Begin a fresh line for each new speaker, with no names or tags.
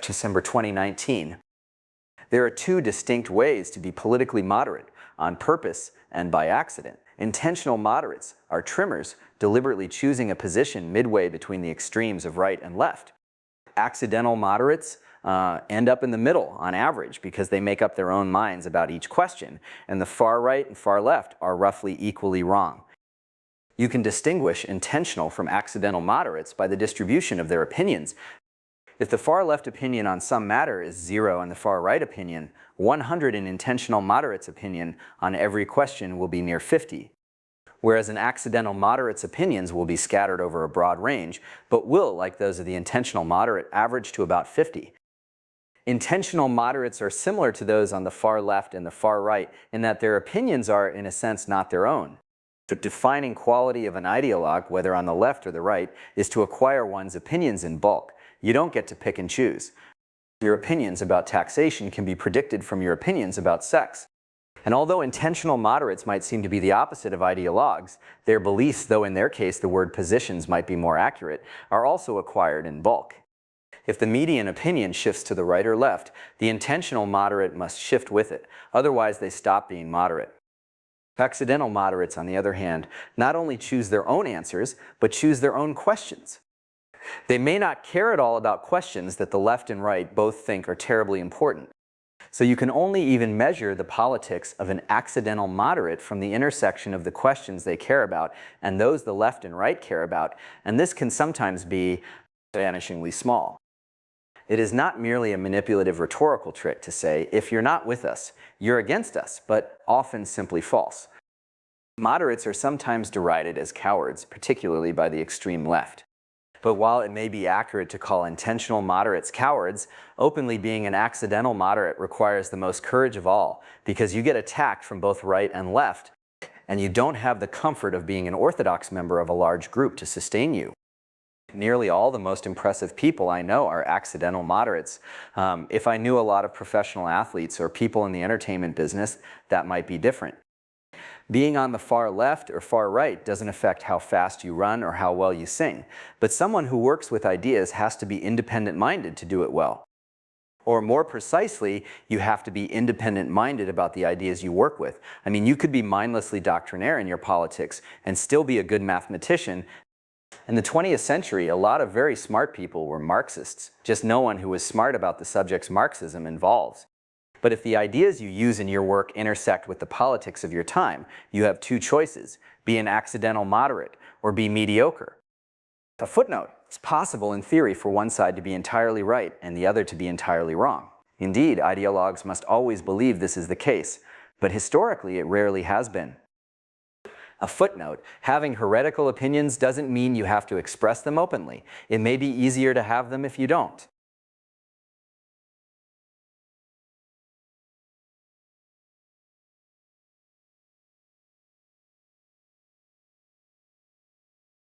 December 2019. There are two distinct ways to be politically moderate, on purpose and by accident. Intentional moderates are trimmers deliberately choosing a position midway between the extremes of right and left. Accidental moderates end up in the middle on average because they make up their own minds about each question, and the far right and far left are roughly equally wrong. You can distinguish intentional from accidental moderates by the distribution of their opinions. If the far left opinion on some matter is 0 and the far right opinion, 100 in intentional moderates' opinion on every question will be near 50. Whereas an accidental moderate's opinions will be scattered over a broad range, but will, like those of the intentional moderate, average to about 50. Intentional moderates are similar to those on the far left and the far right in that their opinions are, in a sense, not their own. The defining quality of an ideologue, whether on the left or the right, is to acquire one's opinions in bulk. You don't get to pick and choose. Your opinions about taxation can be predicted from your opinions about sex. And although intentional moderates might seem to be the opposite of ideologues, their beliefs, though in their case the word positions might be more accurate, are also acquired in bulk. If the median opinion shifts to the right or left, the intentional moderate must shift with it, otherwise they stop being moderate. Accidental moderates, on the other hand, not only choose their own answers, but choose their own questions. They may not care at all about questions that the left and right both think are terribly important. So you can only even measure the politics of an accidental moderate from the intersection of the questions they care about and those the left and right care about, and this can sometimes be vanishingly small. It is not merely a manipulative rhetorical trick to say, if you're not with us, you're against us, but often simply false. Moderates are sometimes derided as cowards, particularly by the extreme left. But while it may be accurate to call intentional moderates cowards, openly being an accidental moderate requires the most courage of all, because you get attacked from both right and left, and you don't have the comfort of being an orthodox member of a large group to sustain you. Nearly all the most impressive people I know are accidental moderates. If I knew a lot of professional athletes or people in the entertainment business, that might be different. Being on the far left or far right doesn't affect how fast you run or how well you sing, but someone who works with ideas has to be independent-minded to do it well. Or more precisely, you have to be independent-minded about the ideas you work with. I mean, you could be mindlessly doctrinaire in your politics and still be a good mathematician. In the 20th century, a lot of very smart people were Marxists, just no one who was smart about the subjects Marxism involves. But if the ideas you use in your work intersect with the politics of your time, you have two choices: be an accidental moderate or be mediocre. A footnote: it's possible in theory for one side to be entirely right and the other to be entirely wrong. Indeed, ideologues must always believe this is the case, but historically it rarely has been. A footnote: having heretical opinions doesn't mean you have to express them openly. It may be easier to have them if you don't.